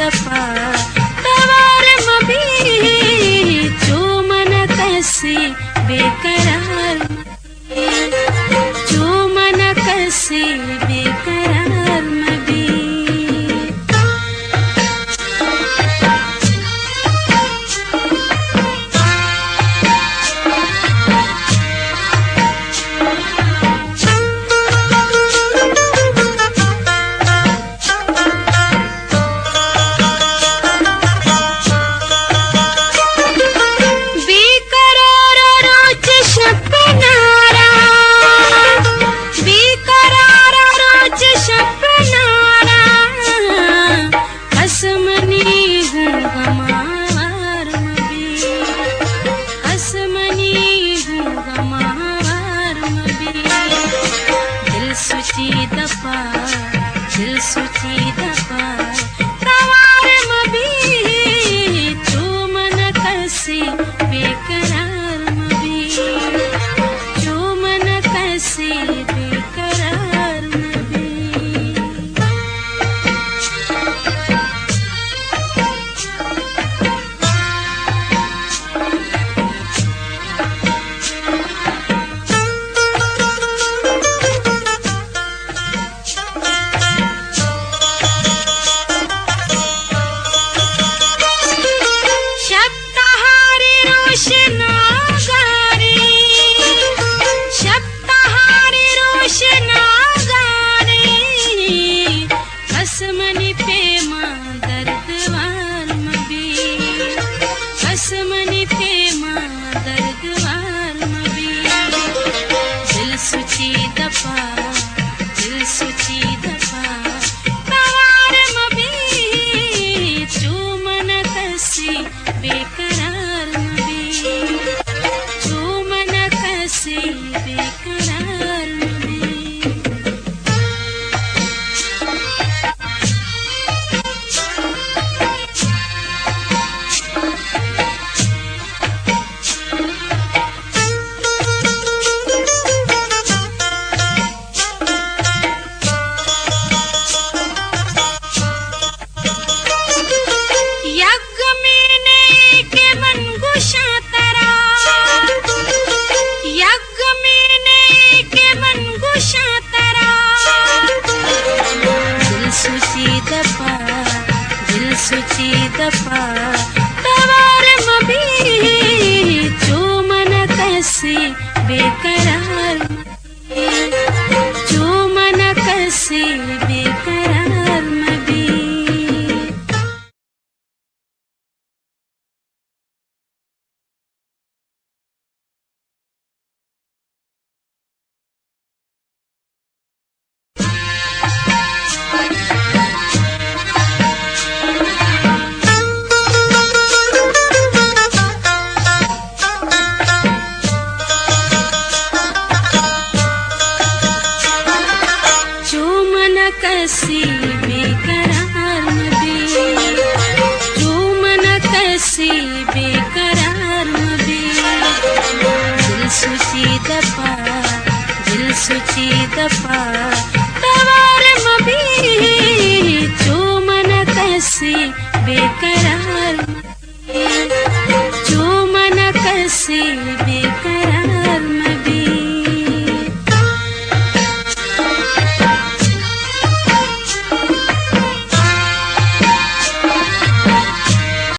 दफा तवार मबी जो मन कसी बेकरार जो मन कसी बेकरार मबी दिल सुची दफा तवार मबी जो मन कसी बेकरार मबी जो मन कसी बेकरार मबी कसमनी प्रेमा दर्दवार मबी कसमनी प्रेमा दर्दवार मबी दिल सुची दफा तवार मबी जो मन कसी बेकरार मबी जो मन कसी बेकरार मबी सुची दफा तवार मबी जो मन कसी बेकरार जो मन कसी बेकरार मबी कसी बेकरार मबी जो मन कसी बेकरार मबी दिल सुची दफा तवार मबी जो मन कसी बेकरार